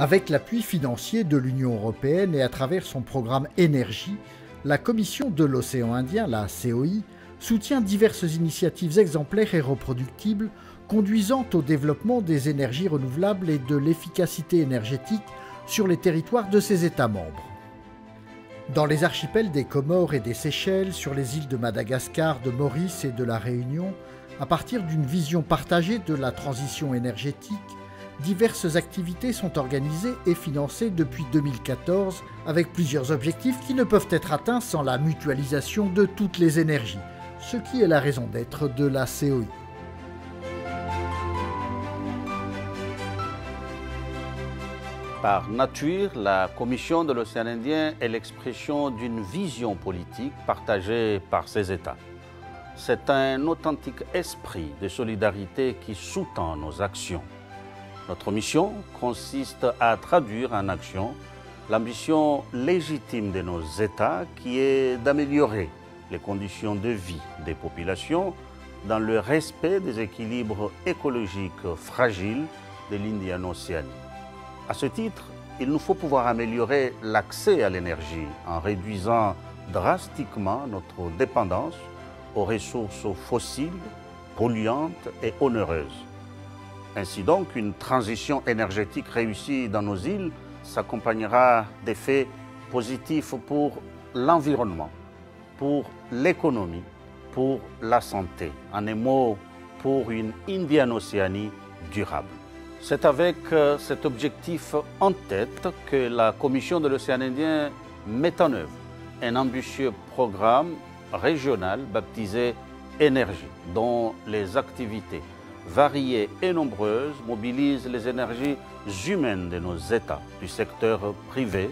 Avec l'appui financier de l'Union européenne et à travers son programme Énergie, la Commission de l'océan Indien, la COI, soutient diverses initiatives exemplaires et reproductibles conduisant au développement des énergies renouvelables et de l'efficacité énergétique sur les territoires de ses États membres. Dans les archipels des Comores et des Seychelles, sur les îles de Madagascar, de Maurice et de la Réunion, à partir d'une vision partagée de la transition énergétique, diverses activités sont organisées et financées depuis 2014 avec plusieurs objectifs qui ne peuvent être atteints sans la mutualisation de toutes les énergies, ce qui est la raison d'être de la COI. Par nature, la Commission de l'océan Indien est l'expression d'une vision politique partagée par ses États. C'est un authentique esprit de solidarité qui sous-tend nos actions. Notre mission consiste à traduire en action l'ambition légitime de nos États qui est d'améliorer les conditions de vie des populations dans le respect des équilibres écologiques fragiles de l'Indian Ocean. À ce titre, il nous faut pouvoir améliorer l'accès à l'énergie en réduisant drastiquement notre dépendance aux ressources fossiles, polluantes et onéreuses. Ainsi donc, une transition énergétique réussie dans nos îles s'accompagnera d'effets positifs pour l'environnement, pour l'économie, pour la santé. En un mot, pour une Indian Oceanie durable. C'est avec cet objectif en tête que la Commission de l'océan Indien met en œuvre un ambitieux programme régional baptisé Énergie, dont les activités variées et nombreuses mobilisent les énergies humaines de nos États, du secteur privé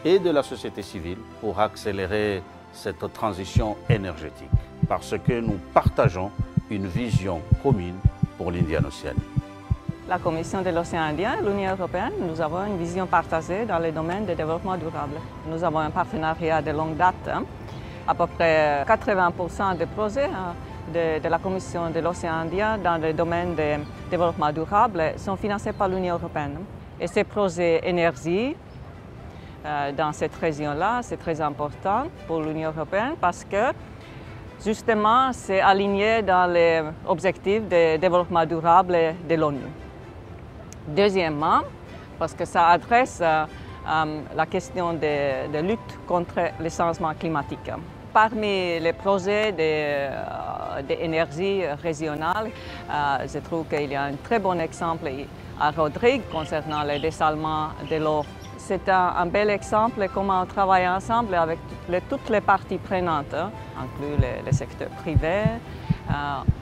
et de la société civile pour accélérer cette transition énergétique, parce que nous partageons une vision commune pour l'Indian Ocean. La Commission de l'océan Indien et l'Union européenne, nous avons une vision partagée dans le domaine du développement durable. Nous avons un partenariat de longue date. À peu près 80% des projets de la Commission de l'océan Indien dans le domaine du développement durable sont financés par l'Union européenne. Et ces projets énergie dans cette région-là, c'est très important pour l'Union européenne parce que justement, c'est aligné dans les objectifs de développement durable de l'ONU. Deuxièmement, parce que ça adresse la question de lutte contre le changement climatique. Parmi les projets d'énergie régionale, je trouve qu'il y a un très bon exemple à Rodrigue concernant le dessalement de l'eau. C'est un bel exemple de comment on travaille ensemble avec toutes les parties prenantes, inclus le secteur privé.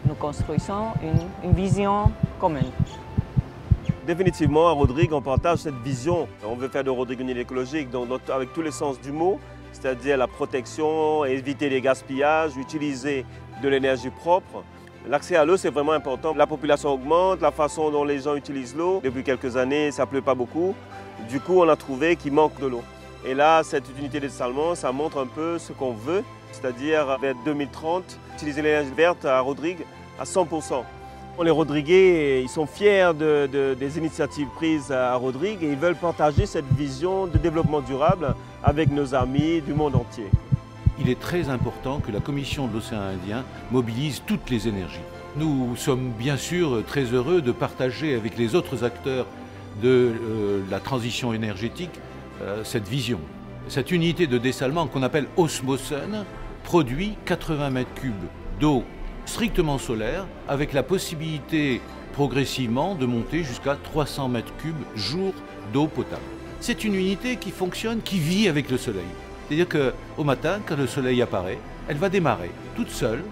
Nous construisons une vision commune. Définitivement, à Rodrigue, on partage cette vision. On veut faire de Rodrigue une île écologique, donc avec tous les sens du mot, c'est-à-dire la protection, éviter les gaspillages, utiliser de l'énergie propre. L'accès à l'eau, c'est vraiment important. La population augmente, la façon dont les gens utilisent l'eau. Depuis quelques années, ça ne pleut pas beaucoup. Du coup, on a trouvé qu'il manque de l'eau. Et là, cette unité de dessalement, ça montre un peu ce qu'on veut, c'est-à-dire vers 2030, utiliser l'énergie verte à Rodrigue à 100%. Les Rodriguais, ils sont fiers des initiatives prises à Rodrigue et ils veulent partager cette vision de développement durable avec nos amis du monde entier. Il est très important que la Commission de l'océan Indien mobilise toutes les énergies. Nous sommes bien sûr très heureux de partager avec les autres acteurs de la transition énergétique cette vision. Cette unité de dessalement qu'on appelle Osmosun produit 80 mètres cubes d'eau strictement solaire avec la possibilité progressivement de monter jusqu'à 300 mètres cubes jour d'eau potable. C'est une unité qui fonctionne, qui vit avec le soleil. C'est-à-dire qu'au matin, quand le soleil apparaît, elle va démarrer toute seule,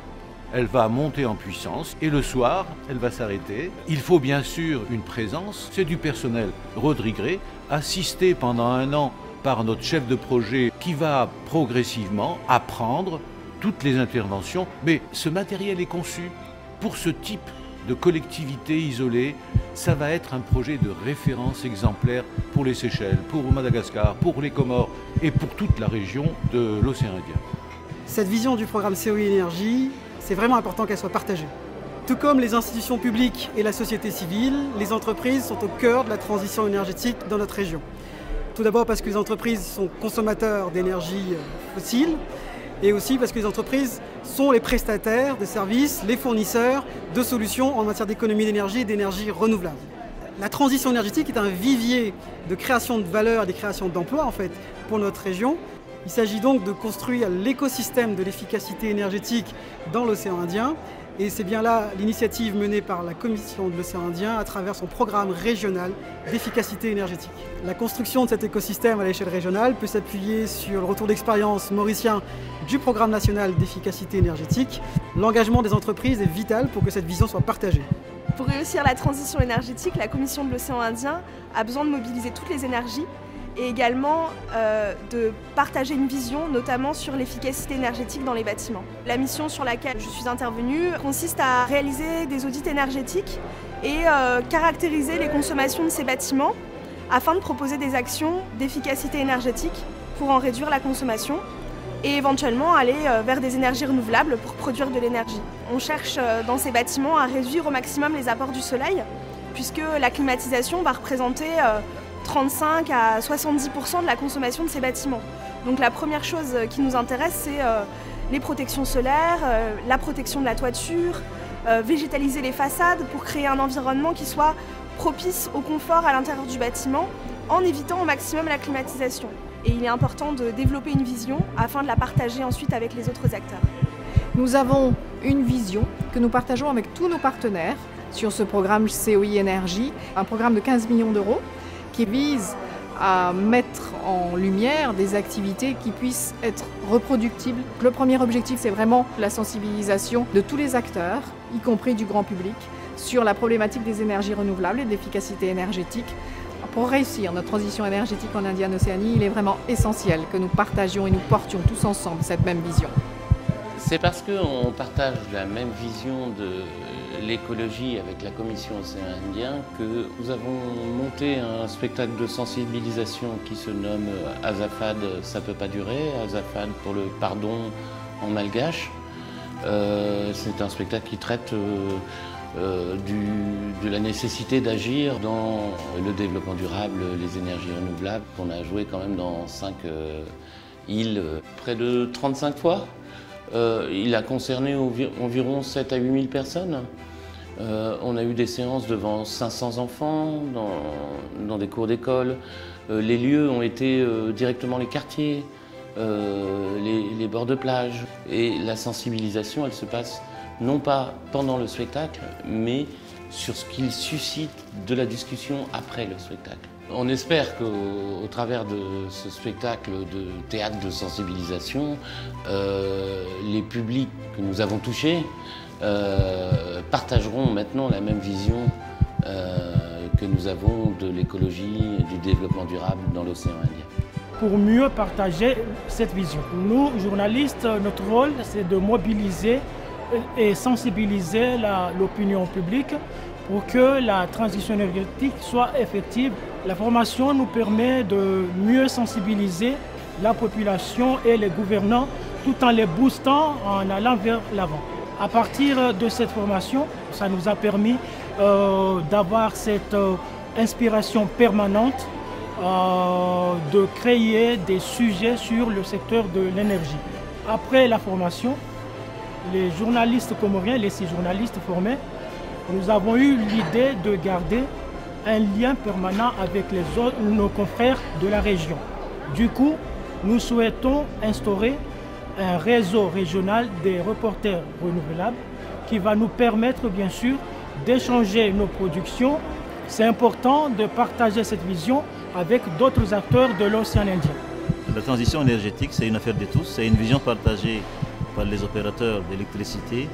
elle va monter en puissance et le soir, elle va s'arrêter. Il faut bien sûr une présence, c'est du personnel rodriguais, assisté pendant 1 an par notre chef de projet qui va progressivement apprendre toutes les interventions, mais ce matériel est conçu pour ce type de collectivité isolée. Ça va être un projet de référence exemplaire pour les Seychelles, pour Madagascar, pour les Comores et pour toute la région de l'océan Indien. Cette vision du programme COI Énergie, c'est vraiment important qu'elle soit partagée. Tout comme les institutions publiques et la société civile, les entreprises sont au cœur de la transition énergétique dans notre région. Tout d'abord parce que les entreprises sont consommateurs d'énergie fossile et aussi parce que les entreprises sont les prestataires de services, les fournisseurs de solutions en matière d'économie d'énergie et d'énergie renouvelable. La transition énergétique est un vivier de création de valeur et de création d'emplois en fait pour notre région. Il s'agit donc de construire l'écosystème de l'efficacité énergétique dans l'océan Indien. Et c'est bien là l'initiative menée par la Commission de l'océan Indien à travers son programme régional d'efficacité énergétique. La construction de cet écosystème à l'échelle régionale peut s'appuyer sur le retour d'expérience mauricien du programme national d'efficacité énergétique. L'engagement des entreprises est vital pour que cette vision soit partagée. Pour réussir la transition énergétique, la Commission de l'océan Indien a besoin de mobiliser toutes les énergies et également de partager une vision, notamment sur l'efficacité énergétique dans les bâtiments. La mission sur laquelle je suis intervenue consiste à réaliser des audits énergétiques et caractériser les consommations de ces bâtiments afin de proposer des actions d'efficacité énergétique pour en réduire la consommation et éventuellement aller vers des énergies renouvelables pour produire de l'énergie. On cherche dans ces bâtiments à réduire au maximum les apports du soleil puisque la climatisation va représenter 35 à 70% de la consommation de ces bâtiments. Donc la première chose qui nous intéresse, c'est les protections solaires, la protection de la toiture, végétaliser les façades pour créer un environnement qui soit propice au confort à l'intérieur du bâtiment en évitant au maximum la climatisation. Et il est important de développer une vision afin de la partager ensuite avec les autres acteurs. Nous avons une vision que nous partageons avec tous nos partenaires sur ce programme COI Énergie, un programme de 15 millions d'euros qui vise à mettre en lumière des activités qui puissent être reproductibles. Le premier objectif, c'est vraiment la sensibilisation de tous les acteurs, y compris du grand public, sur la problématique des énergies renouvelables et de l'efficacité énergétique. Pour réussir notre transition énergétique en Indienne-Océanie, il est vraiment essentiel que nous partagions et nous portions tous ensemble cette même vision. C'est parce qu'on partage la même vision de l'écologie avec la Commission Océan Indien que nous avons monté un spectacle de sensibilisation qui se nomme Azafad, ça peut pas durer, Azafad pour le pardon en malgache. C'est un spectacle qui traite de la nécessité d'agir dans le développement durable, les énergies renouvelables, qu'on a joué quand même dans 5 îles près de 35 fois. Il a concerné environ 7 à 8 000 personnes. On a eu des séances devant 500 enfants, dans des cours d'école. Les lieux ont été directement les quartiers, les bords de plage. Et la sensibilisation, elle se passe non pas pendant le spectacle, mais sur ce qu'il suscite de la discussion après le spectacle. On espère qu'au travers de ce spectacle de théâtre de sensibilisation, les publics que nous avons touchés partageront maintenant la même vision que nous avons de l'écologie et du développement durable dans l'océan Indien. Pour mieux partager cette vision, nous, journalistes, notre rôle, c'est de mobiliser et sensibiliser l'opinion publique pour que la transition énergétique soit effective. La formation nous permet de mieux sensibiliser la population et les gouvernants tout en les boostant, en allant vers l'avant. À partir de cette formation, ça nous a permis d'avoir cette inspiration permanente de créer des sujets sur le secteur de l'énergie. Après la formation, les journalistes comoriens, les 6 journalistes formés, nous avons eu l'idée de garder un lien permanent avec nos confrères de la région. Du coup, nous souhaitons instaurer un réseau régional des reporters renouvelables qui va nous permettre bien sûr d'échanger nos productions. C'est important de partager cette vision avec d'autres acteurs de l'océan Indien. La transition énergétique, c'est une affaire de tous, c'est une vision partagée par les opérateurs d'électricité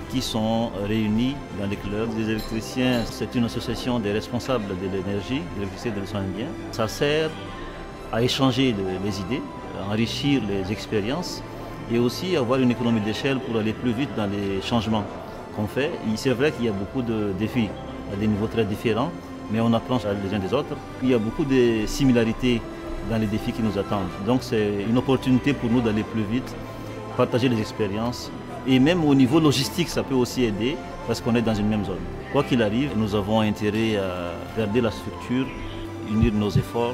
qui sont réunis dans les clubs. Les électriciens, c'est une association des responsables de l'énergie, de l'électricité de l'océan Indien. Ça sert à échanger les idées, à enrichir les expériences et aussi avoir une économie d'échelle pour aller plus vite dans les changements qu'on fait. C'est vrai qu'il y a beaucoup de défis à des niveaux très différents, mais on apprend les uns des autres. Il y a beaucoup de similarités dans les défis qui nous attendent. Donc c'est une opportunité pour nous d'aller plus vite, partager les expériences. Et même au niveau logistique, ça peut aussi aider, parce qu'on est dans une même zone. Quoi qu'il arrive, nous avons intérêt à garder la structure, unir nos efforts,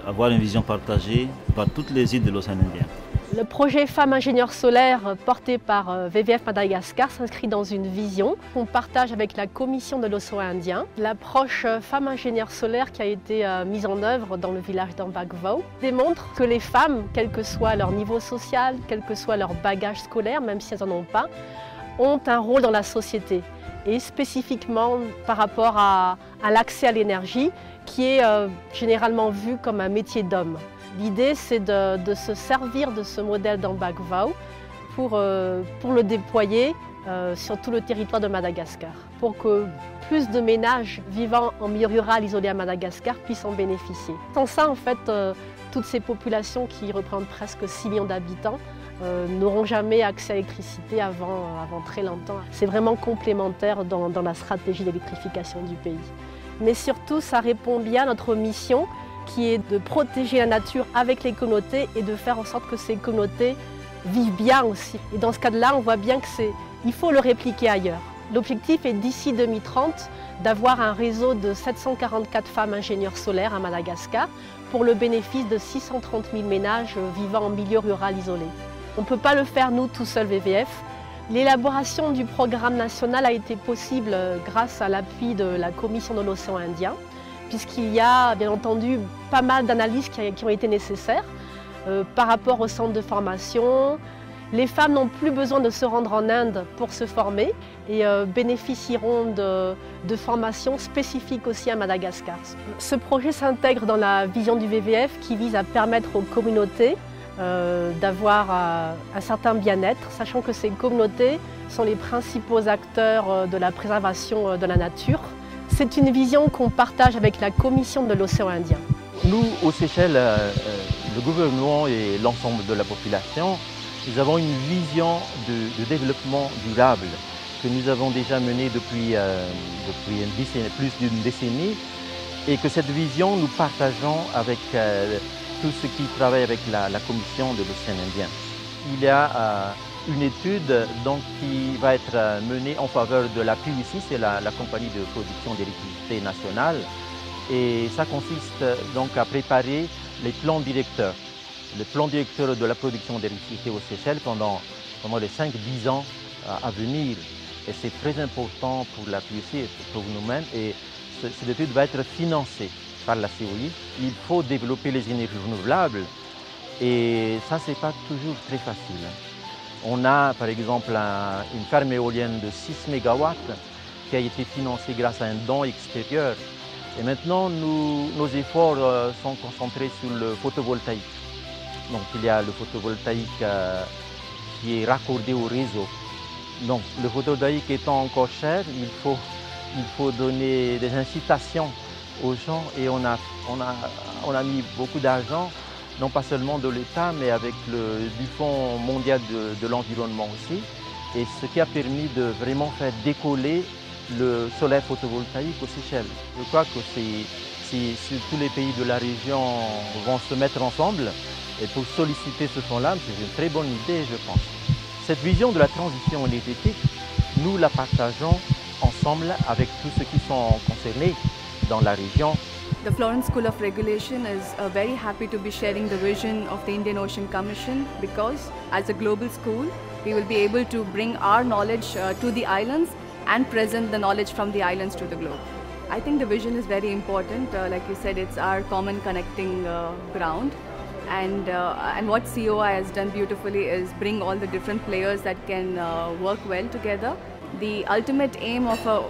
avoir une vision partagée par toutes les îles de l'océan Indien. Le projet Femmes ingénieurs solaires porté par WWF Madagascar s'inscrit dans une vision qu'on partage avec la Commission de l'océan Indien. L'approche Femmes ingénieurs solaires qui a été mise en œuvre dans le village d'Ambagvo démontre que les femmes, quel que soit leur niveau social, quel que soit leur bagage scolaire, même si elles n'en ont pas, ont un rôle dans la société. Et spécifiquement par rapport à l'accès à l'énergie qui est généralement vu comme un métier d'homme. L'idée, c'est de se servir de ce modèle d'Ambagvo pour le déployer sur tout le territoire de Madagascar, pour que plus de ménages vivant en milieu rural isolé à Madagascar puissent en bénéficier. Sans ça, en fait, toutes ces populations qui représentent presque 6 millions d'habitants n'auront jamais accès à l'électricité avant très longtemps. C'est vraiment complémentaire dans la stratégie d'électrification du pays. Mais surtout, ça répond bien à notre mission qui est de protéger la nature avec les communautés et de faire en sorte que ces communautés vivent bien aussi. Et dans ce cas-là, on voit bien qu'il faut le répliquer ailleurs. L'objectif est d'ici 2030 d'avoir un réseau de 744 femmes ingénieurs solaires à Madagascar pour le bénéfice de 630 000 ménages vivant en milieu rural isolé. On ne peut pas le faire nous tout seuls WWF. L'élaboration du programme national a été possible grâce à l'appui de la Commission de l'océan Indien, puisqu'il y a bien entendu pas mal d'analyses qui ont été nécessaires par rapport au centre de formation. Les femmes n'ont plus besoin de se rendre en Inde pour se former et bénéficieront de formations spécifiques aussi à Madagascar. Ce projet s'intègre dans la vision du WWF qui vise à permettre aux communautés d'avoir un certain bien-être, sachant que ces communautés sont les principaux acteurs de la préservation de la nature. C'est une vision qu'on partage avec la Commission de l'océan Indien. Nous, aux Seychelles, le gouvernement et l'ensemble de la population, nous avons une vision de développement durable que nous avons déjà menée depuis plus d'une décennie et que cette vision nous partageons avec tous ceux qui travaillent avec la Commission de l'océan Indien. Il y a une étude qui va être menée en faveur de la PUIC, c'est la compagnie de production d'électricité nationale, et ça consiste donc à préparer les plans directeurs. Le plan directeur de la production d'électricité aux Seychelles pendant les 5-10 ans à venir. Et c'est très important pour la PUIC et pour nous-mêmes. Et cette étude va être financée par la COI. Il faut développer les énergies renouvelables et ça, c'est pas toujours très facile. On a par exemple une ferme éolienne de 6 MW qui a été financée grâce à un don extérieur. Et maintenant, nos efforts sont concentrés sur le photovoltaïque. Donc il y a le photovoltaïque qui est raccordé au réseau. Donc le photovoltaïque étant encore cher, il faut donner des incitations aux gens et on a mis beaucoup d'argent, non pas seulement de l'État, mais avec du Fonds mondial de l'environnement aussi. Et ce qui a permis de vraiment faire décoller le solaire photovoltaïque aux Seychelles. Je crois que si tous les pays de la région vont se mettre ensemble, et pour solliciter ce fonds-là, c'est une très bonne idée, je pense. Cette vision de la transition énergétique, nous la partageons ensemble avec tous ceux qui sont concernés dans la région. The Florence School of Regulation is very happy to be sharing the vision of the Indian Ocean Commission because as a global school, we will be able to bring our knowledge to the islands and present the knowledge from the islands to the globe. I think the vision is very important. Like you said, it's our common connecting ground. And what COI has done beautifully is bring all the different players that can work well together. The ultimate aim of a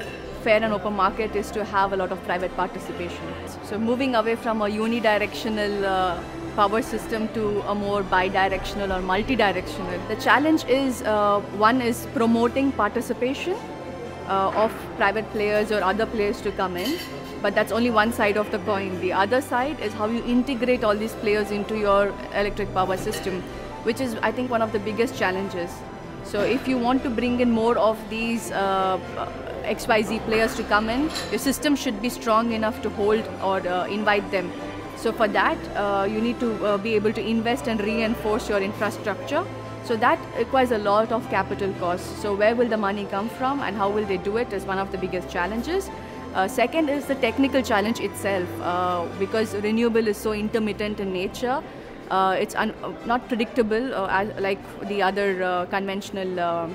fair and open market is to have a lot of private participation. So moving away from a unidirectional power system to a more bidirectional or multidirectional. The challenge is, one is promoting participation of private players or other players to come in. But that's only one side of the coin. The other side is how you integrate all these players into your electric power system, which is, I think, one of the biggest challenges. So if you want to bring in more of these XYZ players to come in, your system should be strong enough to hold or invite them. So for that, you need to be able to invest and reinforce your infrastructure So that requires a lot of capital costs. So where will the money come from and how will they do it is one of the biggest challenges. Second is the technical challenge itself, because renewable is so intermittent in nature. It's not predictable like the other conventional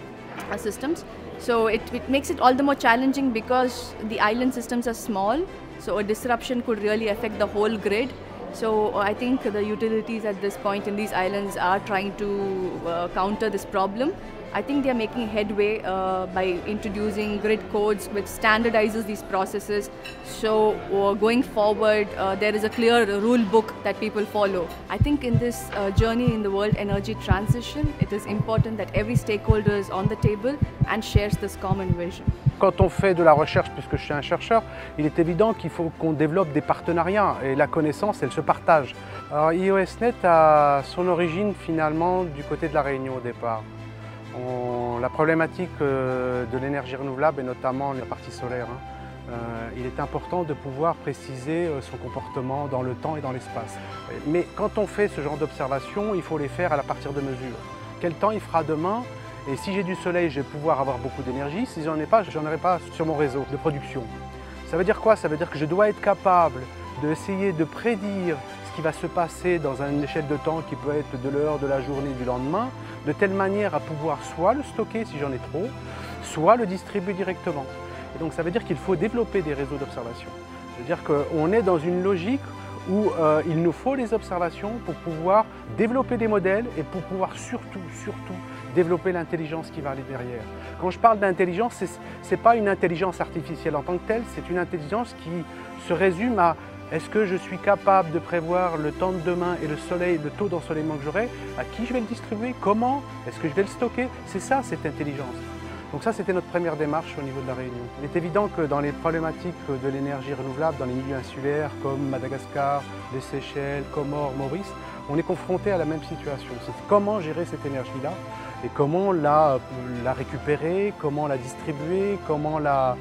systems. So it makes it all the more challenging because the island systems are small, so a disruption could really affect the whole grid. So I think the utilities at this point in these islands are trying to counter this problem. I think they are making headway by introducing grid codes which standardizes these processes. So going forward, there is a clear rule book that people follow. I think in this journey in the world energy transition, it is important that every stakeholder is on the table and shares this common vision. Quand on fait de la recherche, puisque je suis un chercheur, il est évident qu'il faut qu'on développe des partenariats et la connaissance, elle se partage. Alors IOSNet a son origine finalement du côté de la Réunion au départ. La problématique de l'énergie renouvelable et notamment la partie solaire, il est important de pouvoir préciser son comportement dans le temps et dans l'espace. Mais quand on fait ce genre d'observation, il faut les faire à partir de mesures. Quel temps il fera demain? Et si j'ai du soleil, je vais pouvoir avoir beaucoup d'énergie. Si j'en ai pas, j'en aurai pas sur mon réseau de production. Ça veut dire quoi? Ça veut dire que je dois être capable d'essayer de prédire ce qui va se passer dans une échelle de temps qui peut être de l'heure, de la journée, du lendemain, de telle manière à pouvoir soit le stocker si j'en ai trop, soit le distribuer directement. Et donc ça veut dire qu'il faut développer des réseaux d'observation. C'est-à-dire qu'on est dans une logique où il nous faut les observations pour pouvoir développer des modèles et pour pouvoir surtout développer l'intelligence qui va aller derrière. Quand je parle d'intelligence, ce n'est pas une intelligence artificielle en tant que telle, c'est une intelligence qui se résume à est-ce que je suis capable de prévoir le temps de demain et le soleil, le taux d'ensoleillement que j'aurai, à qui je vais le distribuer, comment, est-ce que je vais le stocker? C'est ça cette intelligence. Donc ça, c'était notre première démarche au niveau de la Réunion. Il est évident que dans les problématiques de l'énergie renouvelable, dans les milieux insulaires comme Madagascar, les Seychelles, Comores, Maurice, on est confronté à la même situation. C'est comment gérer cette énergie-là et comment la récupérer, comment la distribuer, comment la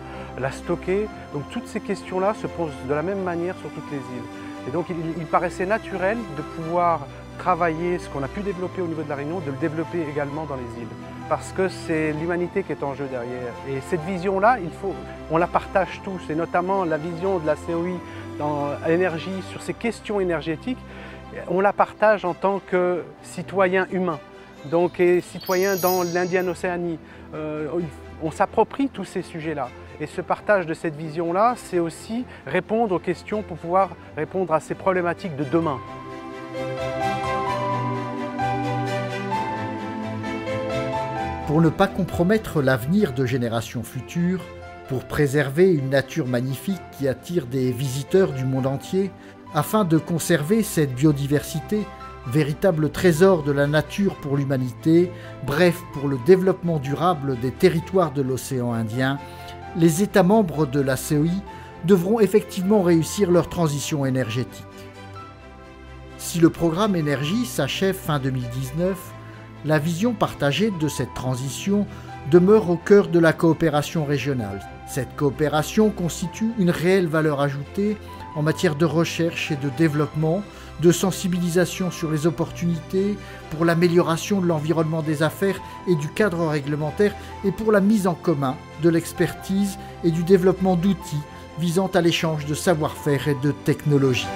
stocker. Donc toutes ces questions-là se posent de la même manière sur toutes les îles. Et donc il paraissait naturel de pouvoir travailler ce qu'on a pu développer au niveau de la Réunion, de le développer également dans les îles. Parce que c'est l'humanité qui est en jeu derrière. Et cette vision-là, on la partage tous, et notamment la vision de la COI dans l'énergie, sur ces questions énergétiques, on la partage en tant que citoyen humain, donc et citoyen dans l'Indienne Océanie. On s'approprie tous ces sujets-là. Et ce partage de cette vision-là, c'est aussi répondre aux questions pour pouvoir répondre à ces problématiques de demain. Pour ne pas compromettre l'avenir de générations futures, pour préserver une nature magnifique qui attire des visiteurs du monde entier, afin de conserver cette biodiversité, véritable trésor de la nature pour l'humanité, bref, pour le développement durable des territoires de l'océan Indien, les États membres de la COI devront effectivement réussir leur transition énergétique. Si le programme énergie s'achève fin 2019, la vision partagée de cette transition demeure au cœur de la coopération régionale. Cette coopération constitue une réelle valeur ajoutée en matière de recherche et de développement, de sensibilisation sur les opportunités, pour l'amélioration de l'environnement des affaires et du cadre réglementaire et pour la mise en commun de l'expertise et du développement d'outils visant à l'échange de savoir-faire et de technologies.